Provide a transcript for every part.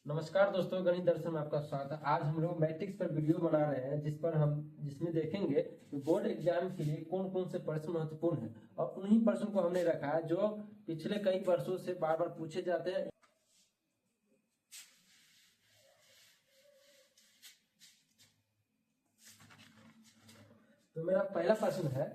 नमस्कार दोस्तों, गणित दर्शन में आपका स्वागत है। आज हम लोग मैट्रिक्स पर वीडियो बना रहे हैं जिसमें देखेंगे कि बोर्ड एग्जाम के लिए कौन कौन से प्रश्न महत्वपूर्ण है और उन्हीं प्रश्न को हमने रखा है जो पिछले कई वर्षों से बार बार पूछे जाते हैं। तो मेरा पहला प्रश्न है,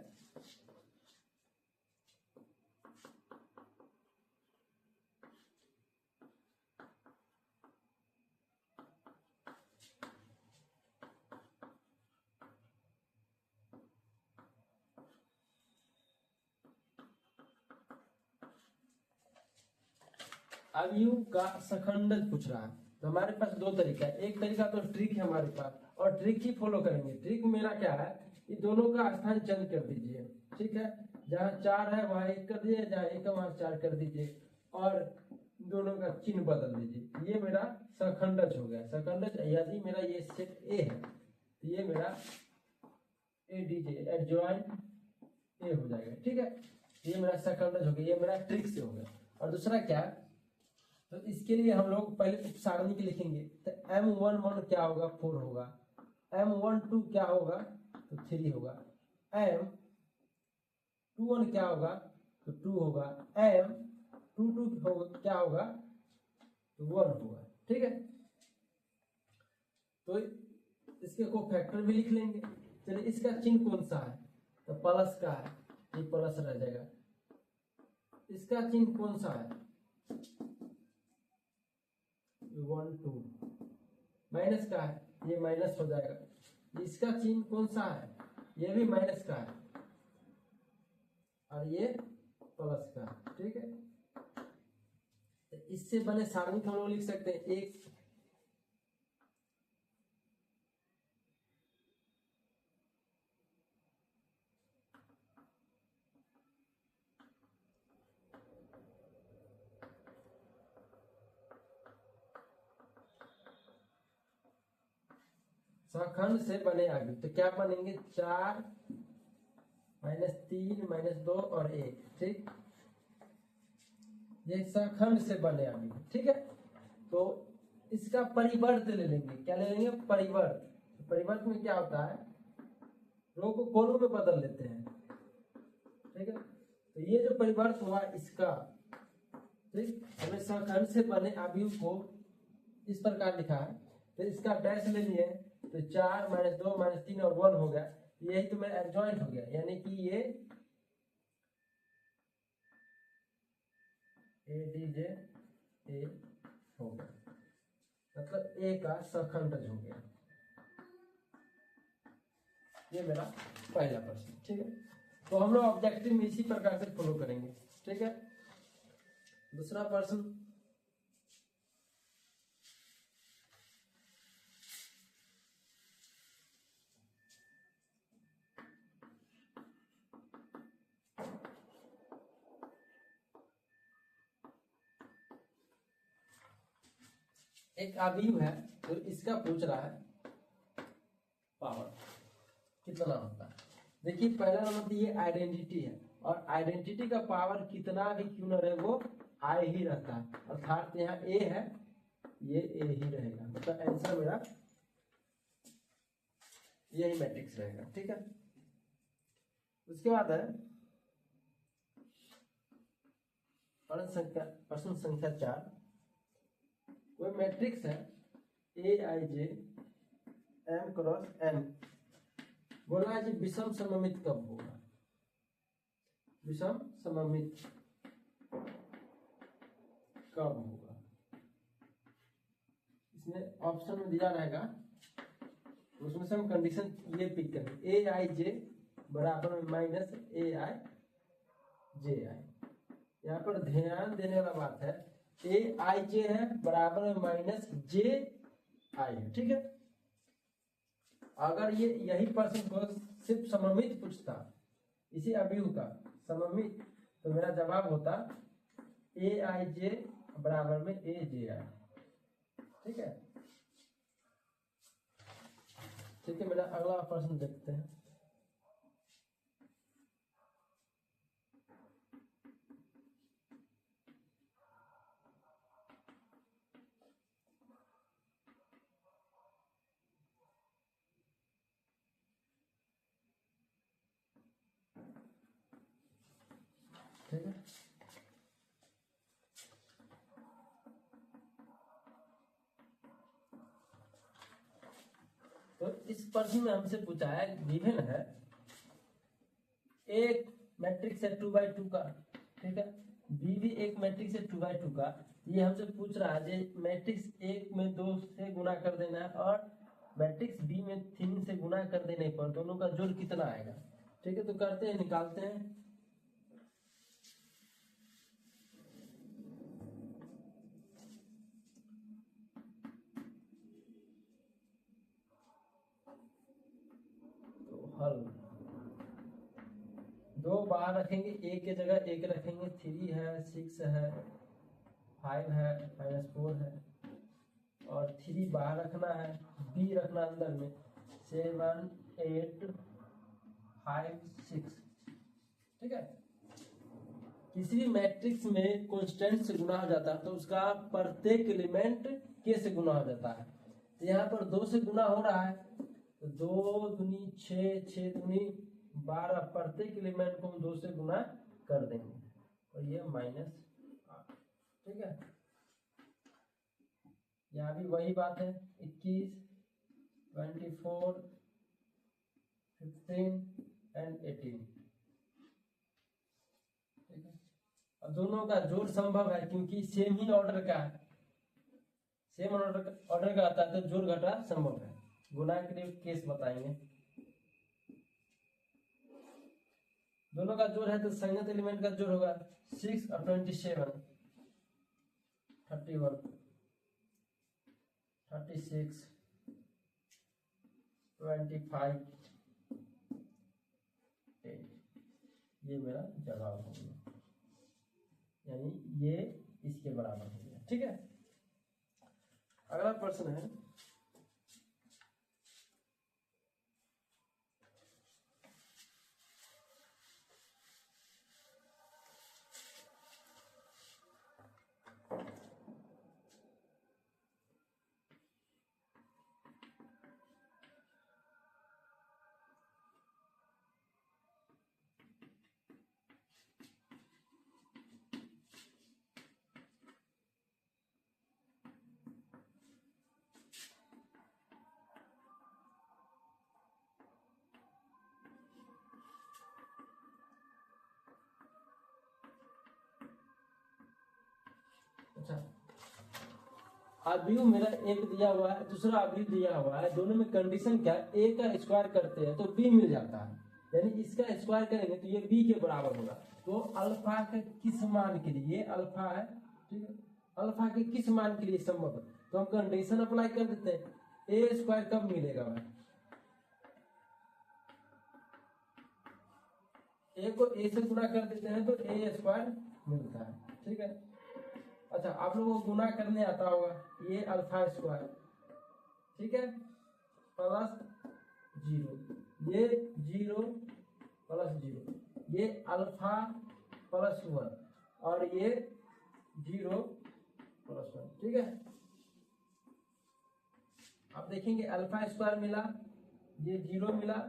अवयव का सखंडज पूछ रहा है। तो हमारे पास दो तरीका है। एक तरीका तो ट्रिक है हमारे पास और ट्रिक ही फॉलो करेंगे। ट्रिक मेरा क्या है, ये दोनों का स्थान चेंज कर दीजिए। ठीक है, जहाँ 4 है वहां 1 कर दीजिए, जहाँ 1 है वहां 4 कर दीजिए और दोनों का चिन्ह बदल दीजिए। ये मेरा सखंडज हो गया। सखंडज यदि मेरा ये सेट ए है तो ये मेरा ए डीजे एडजॉइंट ए हो जाएगा। ठीक है, ये मेरा सखंडज हो गया। ये मेरा ट्रिक से हो गया। और दूसरा क्या है, तो इसके लिए हम लोग पहले उप सारणी के लिखेंगे। तो M11 क्या होगा, 4 होगा। M12 क्या होगा, तो 3 होगा। M21 क्या होगा, तो 2 होगा। M22 क्या होगा, तो 1 होगा। ठीक है, तो इसके को फैक्टर भी लिख लेंगे। चलिए, इसका चिन्ह कौन सा है, तो प्लस का है, ये प्लस रह जाएगा। इसका चिन्ह कौन सा है, 1 2। माइनस का है, ये माइनस हो जाएगा। इसका चिन्ह कौन सा है, ये भी माइनस का है और ये प्लस का है। ठीक है, तो इससे बने सारणी को हम लोग लिख सकते हैं। एक सखंड से बने आगे तो क्या बनेंगे, 4 -3 -2 और 1। ठीक, ये सखंड से बने आगे। ठीक है, तो इसका परिवर्त ले लेंगे। क्या ले लेंगे, परिवर्त। परिवर्त में क्या होता है, रो को कॉलम में बदल लेते हैं। ठीक है, तो ये जो परिवर्त हुआ इसका, ठीक, हमें सखंड से बने अवयव को इस प्रकार लिखा है। तो इसका डैश ले लिए तो 4 -2 -3 और 1 हो गया। यही तो मेरा एडजॉइंट हो गया, यानी कि ये ए डी जे ए हो गया, मतलब ए का सखंडज हो गया। ये मेरा पहला प्रश्न। ठीक है, तो हम लोग ऑब्जेक्टिव में इसी प्रकार से फॉलो करेंगे। ठीक है, दूसरा प्रश्न, एक अवयव है तो इसका पूछ रहा है पावर कितना होता है। देखिए, पहला नंबर ये आइडेंटिटी है और आइडेंटिटी का पावर कितना भी क्यों न रहे वो आई ही रहता है। अर्थात यहाँ ए है, ये ए ही रहेगा। मतलब आंसर मेरा यही मैट्रिक्स रहेगा। ठीक है, उसके बाद है प्रश्न संख्या 4। कोई मैट्रिक्स है ए आई जे एम क्रॉस एन, बोला है कि विषम सममित कब होगा। विषम सममित कब होगा, इसमें ऑप्शन में दिया रहेगा, उसमें से हम कंडीशन ये पिक करेंगे। ए आई जे बराबर में माइनस ए आई जे आई। यहाँ पर ध्यान देने वाला बात है, ए आई जे है बराबर में माइनस जे आई है। ठीक है, अगर ये यही प्रश्न को सिर्फ सममित पूछता, इसी अवयव का सममित, तो मेरा जवाब होता ए आई जे बराबर में ए जे आई। ठीक है, ठीक है, मेरा अगला प्रश्न देखते हैं। तो इस प्रश्न में हमसे पूछा है, गिवन है एक मैट्रिक्स है 2x2 का, ठीक है, बी भी एक मैट्रिक्स है 2x2 का। ये हमसे पूछ रहा है मैट्रिक्स एक में 2 से गुणा कर देना है और मैट्रिक्स बी में 3 से गुणा कर देने पर दोनों का जोड़ कितना आएगा। ठीक है, तो करते हैं, निकालते हैं। तो हल, 2 बाहर रखेंगे, ए के जगह 1 रखेंगे, 3 है, 6 है, 5 है, -4 है, और 3 बाहर रखना है, बी रखना अंदर में, 7 8 5 6। ठीक है, किसी भी मैट्रिक्स में कांस्टेंट से गुना हो जाता है तो उसका प्रत्येक एलिमेंट के से गुना हो जाता है। तो यहाँ पर 2 से गुना हो रहा है, तो 2 दूनी 6, 6 दूनी 12, प्रत्येक एलिमेंट को हम 2 से गुना कर देंगे और ये -8। ठीक है, यहाँ भी वही बात है, 21 24 15 एंड 18। ठीक है, अब दोनों का जोड़ संभव है क्योंकि सेम ही ऑर्डर का है, सेम ऑर्डर का आता है तो जोड़ घटा संभव है। गुना के लिए केस बताएंगे। दोनों का जोड़ है तो संगत एलिमेंट का जोड़ होगा 6 और 27 31 36 25 8। ये मेरा जवाब हो गया, यानी ये इसके बराबर हो गया। ठीक है, अगला प्रश्न है, अच्छा, अवयव मेरा एक दिया हुआ है, दूसरा अवयव दिया हुआ है, दोनों में कंडीशन क्या है, ए का स्क्वायर करते हैं तो बी मिल जाता है, यानी इसका स्क्वायर करेंगे तो ये बी के बराबर होगा। तो अल्फा के किस मान के लिए, ये अल्फा है, ठीक है, अल्फा के किस मान के लिए संभव है, तो हम कंडीशन अप्लाई कर देते हैं। ए स्क्वायर कब मिलेगा भाई, ए को ए से गुणा कर देते हैं तो ए स्क्वायर मिलता है। ठीक है, अच्छा, आप लोगों को गुना करने आता होगा, ये अल्फा स्क्वायर, ठीक है, प्लस 0, ये 0 प्लस 0, ये अल्फा प्लस 1 और ये 0 प्लस 1। ठीक है, आप देखेंगे अल्फा स्क्वायर मिला, ये 0 मिला,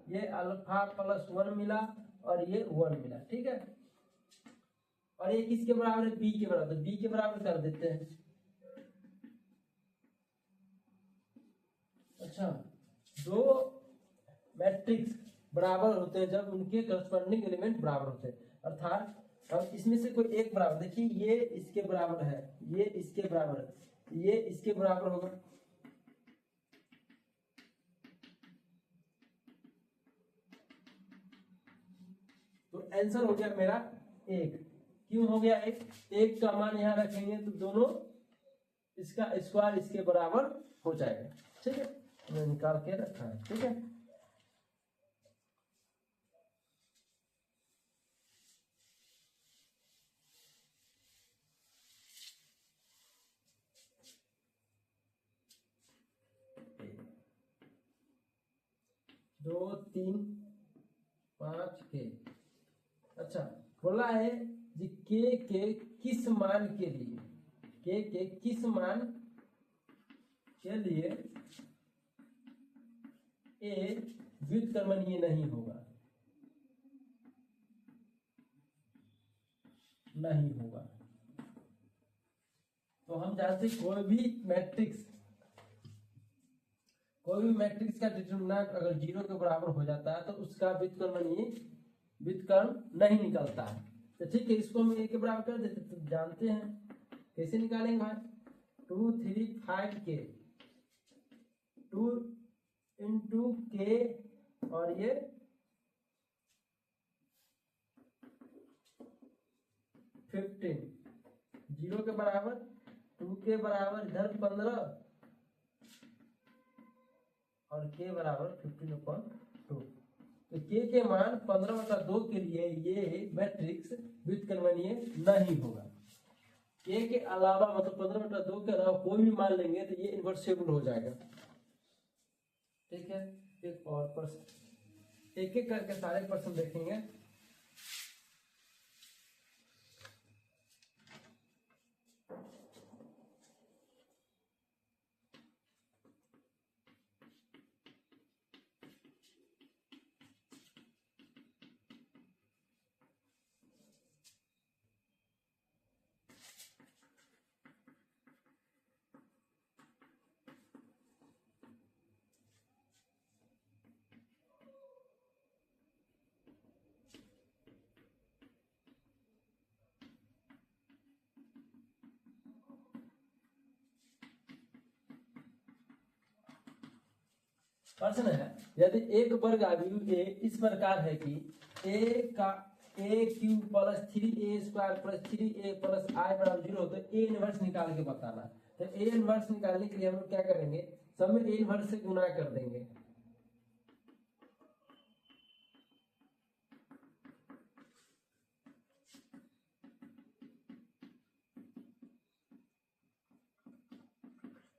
ये अल्फा प्लस 1 मिला और ये 1 मिला। ठीक है, और ये किसके बराबर है, बी के बराबर, बी के बराबर कर देते हैं। अच्छा, दो मैट्रिक्स बराबर होते हैं जब उनके करस्पॉन्डिंग एलिमेंट बराबर होते हैं, अर्थात अब इसमें से कोई एक बराबर, देखिए ये इसके बराबर है, ये इसके बराबर है, ये इसके बराबर होगा, तो आंसर हो गया मेरा 1। क्यों हो गया 1? 1 का मान यहां रखेंगे तो दोनों इसका स्क्वायर इसके बराबर हो जाएगा। ठीक है, मैंने निकाल के रखा है। ठीक है, दो 3 5 के। अच्छा, बोला है जी के किस मान के लिए, के किस मान के लिए ए व्युत्क्रमणीय नहीं होगा, नहीं होगा। तो हम जानते कोई भी मैट्रिक्स कोई भी मैट्रिक्स का डिटरमिनेंट अगर 0 के बराबर हो जाता है तो उसका व्युत्क्रम नहीं निकलता है। तो ठीक है, इसको हम a के बराबर कर देते, तो जानते हैं कैसे निकालेंगे भाई। 2 3 5 के 2 इंटू के और ये 15 0 के बराबर, 2 के बराबर इधर 15 और के बराबर 15/2। तो के मान 15/2 के लिए ये मैट्रिक्स व्युत्क्रमणीय नहीं होगा। के अलावा मतलब 15/2 के अलावा कोई भी मान लेंगे तो ये इन्वर्सेबल हो जाएगा। ठीक है, एक और प्रश्न, एक एक करके सारे प्रश्न देखेंगे। प्रश्न है, यदि एक वर्ग आव्यूह a इस प्रकार है कि a का a³ plus 3a² plus 3a plus i बराबर 0 हो तो a इनवर्स निकाल के बताना। तो a इनवर्स निकालने के लिए हम लोग क्या करेंगे, सब में a इनवर्स से गुना कर देंगे।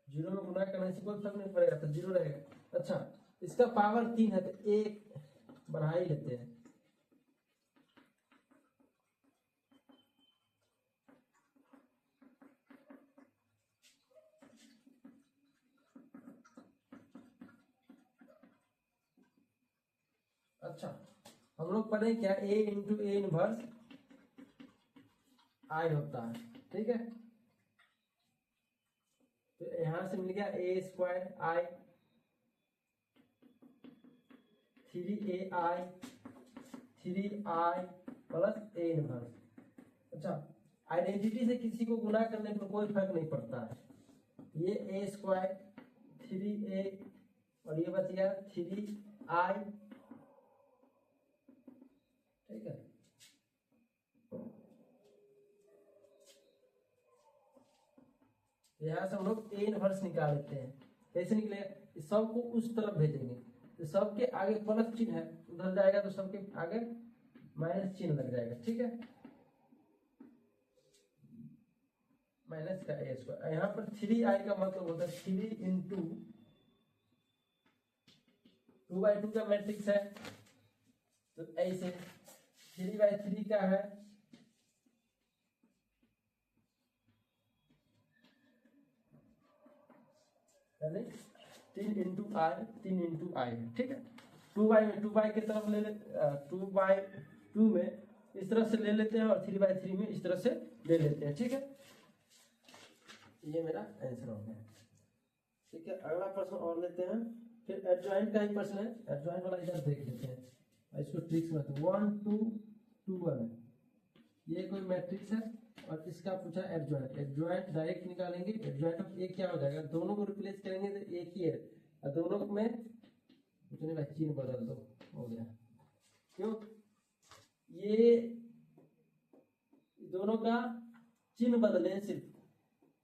जीरो में गुना करने से कोई फर्क नहीं पड़ेगा, तो 0 रहेगा। अच्छा, इसका पावर 3 है तो एक बढ़ा ही लेते हैं। अच्छा, हम लोग पढ़े क्या, a इंटू ए इनवर्स आई होता है। ठीक है, तो यहां से मिल गया a² i 3ai 3i plus a inverse. अच्छा, आइडेंटिटी से किसी को गुना करने पर कोई फर्क नहीं पड़ता है। ये a² 3a और ये बच गया 3i। ठीक है, यहाँ से हम लोग a इनवर्स निकाल लेते हैं। कैसे निकलेगा, सबको उस तरफ भेजेंगे तो सबके आगे प्लस चिन्ह है, उधर जाएगा तो सबके आगे माइनस चिन्ह लग जाएगा। ठीक है, माइनस का a²। यहाँ पर 3i का मतलब होता है 3 इंटू 2/2 का मैट्रिक्स है, तो ऐसे 3/3 का है, यानी 3 इंटू आई है। ठीक है, 2/2 की तरफ ले 2/2 में इस तरह से ले लेते हैं और 3/3 में इस तरह से ले लेते हैं। ठीक है, ये मेरा आंसर हो गया। ठीक है, अगला प्रश्न और लेते हैं, फिर एडजॉइंट का ही प्रश्न है। एडजॉइंट वाला इधर देख लेते हैं, इसको ट्रिक्स में 1 2 2 1 है, ये कोई मैट्रिक्स है और इसका पूछा एडजॉइंट। एडजॉइंट डायरेक्ट निकालेंगे, एडजॉइंट ऑफ ए क्या हो जाएगा, दोनों को रिप्लेस करेंगे तो एक ही है, और दोनों में कुछ नहीं भाई, चिन्ह बदल दो, हो गया। क्यों, ये दोनों का चिन्ह बदले सिर्फ,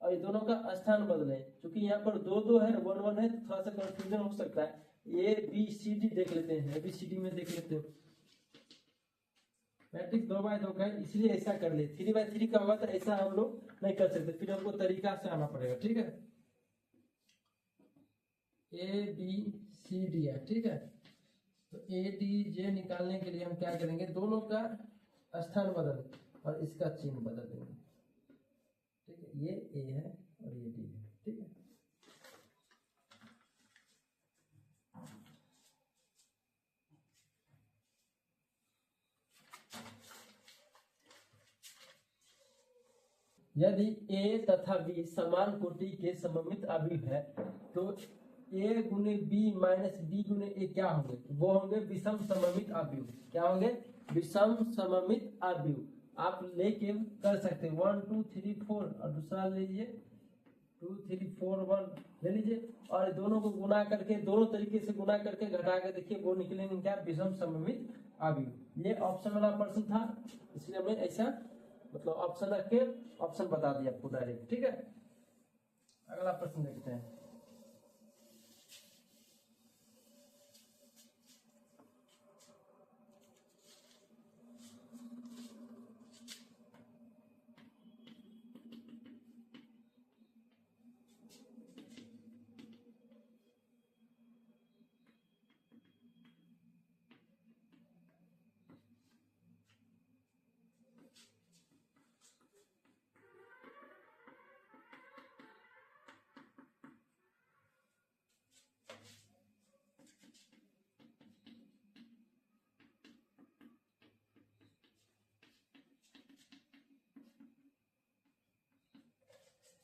और ये दोनों का स्थान बदले, क्योंकि यहाँ पर 2 2 है 1 1 है, तो थोड़ा सा कंफ्यूजन हो सकता है। ए बी सी डी देख लेते हैं, ए बी सी डी में देख लेते हैं। मैट्रिक्स 2/2 का है, इसलिए ऐसा कर ले। 3/3 का होगा तो ऐसा हम लोग नहीं कर सकते, फिर हमको तरीका से आना पड़ेगा। ठीक है, ए बी सी डी है। ठीक है, तो ए डी जे निकालने के लिए हम क्या करेंगे, दोनों का स्थान बदल और इसका चिन्ह बदल देंगे। ठीक है, ये ए है और ये डी है। ठीक है, यदि a तथा b समान कोटि के सममित अवयव है तो ए गुने बी माइनस बी गुने ए क्या होंगे? वो होंगे विषम सममित अवयव। क्या होंगे? विषम सममित अवयव। आप लेके कर सकते हैं 1 2 3 4 और दूसरा ले लीजिए 2 3 4 1 ले लीजिए और दोनों को गुना करके दोनों तरीके से गुना करके घटा के देखिए वो निकलेंगे क्या? विषम सममित अवयव। ये ऑप्शन वाला प्रश्न था इसलिए हमने ऐसा मतलब ऑप्शन रख के ऑप्शन बता दिया आपको डायरेक्ट। ठीक है, अगला प्रश्न देखते हैं।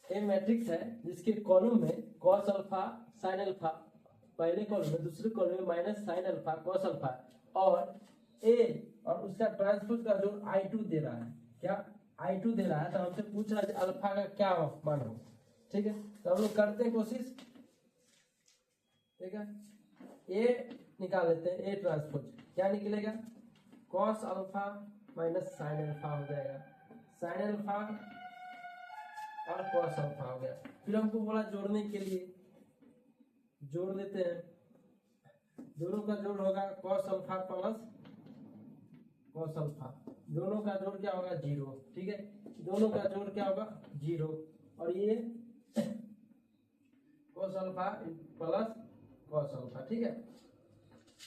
ये मैट्रिक्स है जिसके कॉलम में cos अल्फा sin अल्फा पहले कॉलम में, दूसरे कॉलम में minus sin alpha cos alpha और a और उसका ट्रांसपोज का जो I2 दे रहा है। क्या I2 दे रहा है? तो हमसे पूछ रहा है अल्फा का क्या मान हो। ठीक है, तो हम लोग करते हैं कोशिश। ठीक है, a निकाल लेते हैं। a ट्रांसपोज क्या निकलेगा? cos alpha minus sin alpha हो जाएगा। sin अल्फा और cos अल्फा हो गया। फिर हमको बोला जोड़ने के लिए, जोड़ देते हैं। दोनों का जोड़ होगा cos alpha plus cos alpha. दोनों का जोड़ क्या होगा? 0। ठीक है, दोनों का जोड़ क्या होगा? 0 और ये cos alpha plus cos alpha. ठीक है,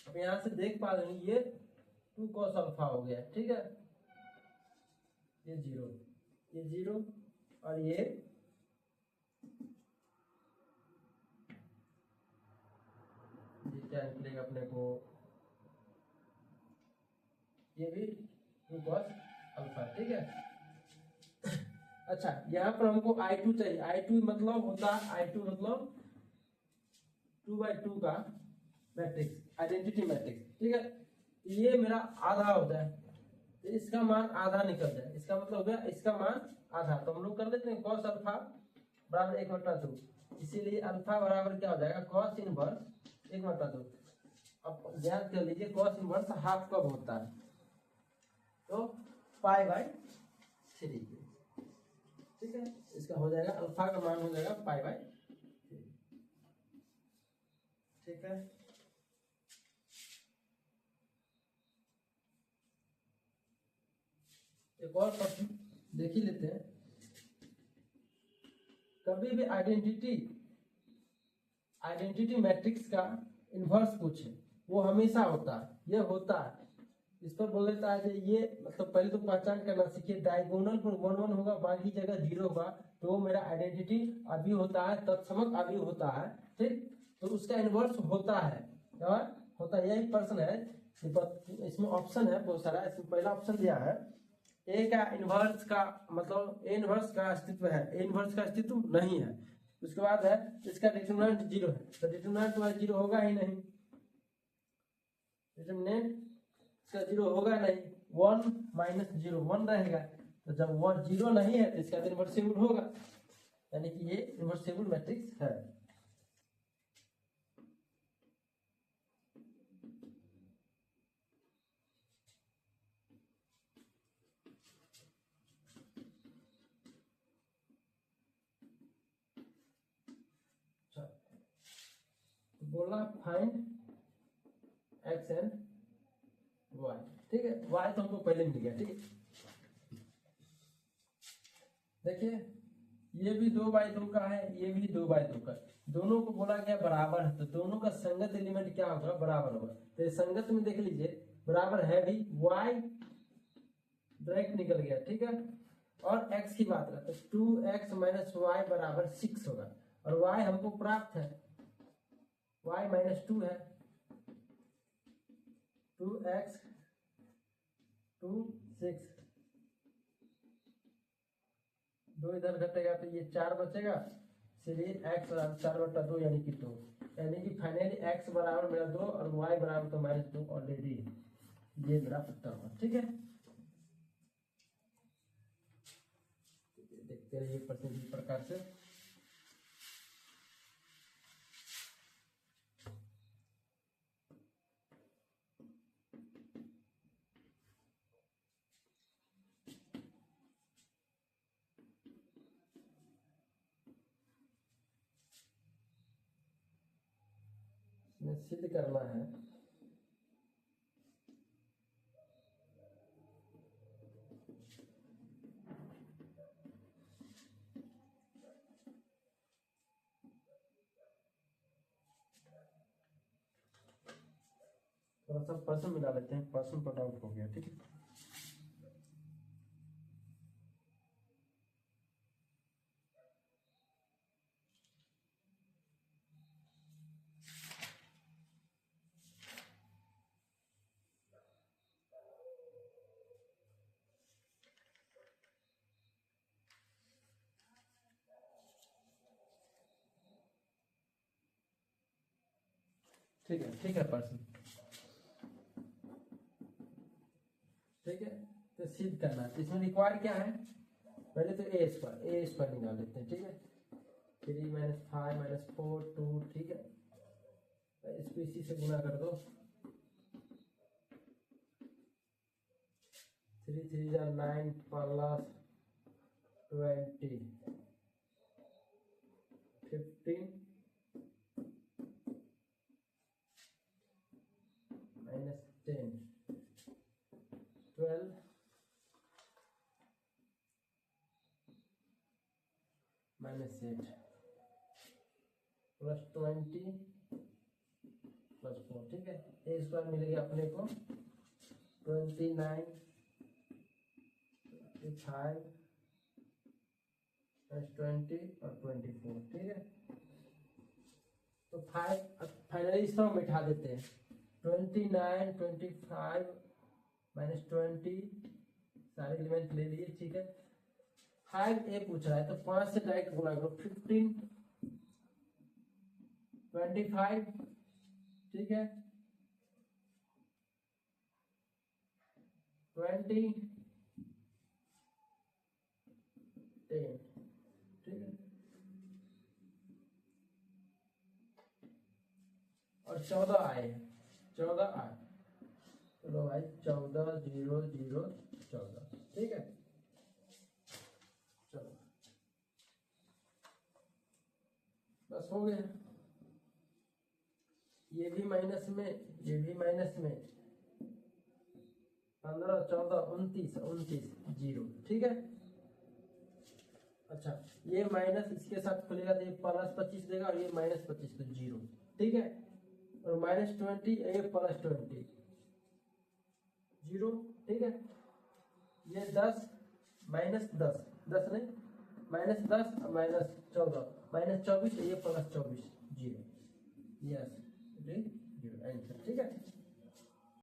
अब यहाँ से देख पा रहे हैं ये 2 cos अल्फा हो गया। ठीक है, ये 0 और ये क्या निकलेगा अपने को? ये भी 2 cos अल्फा। ठीक है, अच्छा यहाँ पर हमको I2 चाहिए। I2 मतलब होता है I2 मतलब 2/2 का मैट्रिक्स, आइडेंटिटी मैट्रिक्स। ठीक है, ये मेरा आधा होता है तो इसका मान आधा निकल जाए। इसका मतलब हो गया इसका मान आधा। तो हम लोग कर लेते हैं cos अल्फा बराबर 1/2। इसीलिए अल्फा बराबर क्या हो जाएगा? cos inverse 1/2। अब याद कर लीजिए cos इनवर्स हाफ कब होता है? तो π/3। ठीक है, इसका हो जाएगा अल्फा का मान हो जाएगा π/3। ठीक है, एक और प्रश्न देख ही लेते हैं। कभी भी आइडेंटिटी मैट्रिक्स का इन्वर्स पूछे वो हमेशा होता है, ये होता है। इस पर बोल देता है कि ये मतलब पहले तो पहचान करना सीखिए। डायगोनल पर 1 1 होगा, बाकी जगह 0 होगा तो वो मेरा आइडेंटिटी अभी होता है, तत्समक अभी होता है। ठीक, तो उसका इन्वर्स होता है। क्या होता है? यही प्रश्न है, इसमें ऑप्शन है बहुत सारा। इसमें पहला ऑप्शन दिया है ए का इन्वर्स का मतलब ए इन्वर्स का अस्तित्व है, ए इन्वर्स का अस्तित्व नहीं है। उसके बाद है इसका डिटरमिनेंट 0 है, तो डिटरमिनेंट तो 0 होगा ही नहीं, डिटरमिनेंट इसका 0 होगा नहीं। 1 - 0 1 रहेगा, तो जब 1 0 नहीं है तो इसका इन्वर्सिबल होगा, यानी कि ये इन्वर्सिबल मैट्रिक्स है। बोला फाइंड x एंड y। ठीक है, y तो हमको पहले मिल गया। ठीक है, देखिए ये भी 2/2 का है, ये भी 2/2 का। दोनों को बोला गया बराबर है, तो दोनों का संगत एलिमेंट क्या होगा? बराबर होगा। तो ये संगत में देख लीजिए बराबर है भी, y डायरेक्ट निकल गया। ठीक है, और x की बात करते हैं 2x - y बराबर 6 होगा और y हमको प्राप्त है, y - 2 है। 2x 2 6, 2 इधर घटेगा तो ये 4 बचेगा, चलिए x बराबर 4/2 यानी कि 2, यानी कि फाइनली x बराबर मेरा 2 और y बराबर तो -2 ऑलरेडी, ये मेरा उत्तर हुआ। ठीक है, देखते रहिए प्रश्न इस प्रकार से। सिद्ध करना है थोड़ा सा पर्सन मिला लेते हैं, पर्सन पर डाउट हो गया। ठीक है, ठीक है पर्सन। ठीक है, तो सिद्ध करना है, इसमें रिक्वायर क्या है, पहले तो ए स्क्वायर निकाल लेते हैं। ठीक है, 3 - 5 - 4 2। ठीक है, इसको इसी से गुना कर दो, 3 3 9 प्लस 20 15 -10 12 -8 प्लस 20 प्लस 4। ठीक है, ए स्क्वायर मिलेगा अपने को 29 5 + 20 और 24। ठीक है, तो 5 फाइनली इसको मिटा देते हैं, 29 25 -20 सारे एलिमेंट ले लिए। ठीक है, 5 ए पूछ रहा है तो 5 से डायरेक्ट गुणा करो, 15 25। ठीक है, 20 10। ठीक है, और 14 आए, 14 आए, चलो भाई 14 0 0 14। ठीक है, चलो बस हो गया, ये भी माइनस में, ये भी माइनस में, 15 14 29 29 0। ठीक है, अच्छा ये माइनस इसके साथ खुलेगा तो ये +25 देगा और ये -25 तो 0। ठीक है, और -20 ये +20 0। ठीक है, ये 10 -10 10 नहीं -10 -14 -24 ये +24 0। Yes, 0 answer. ठीक है,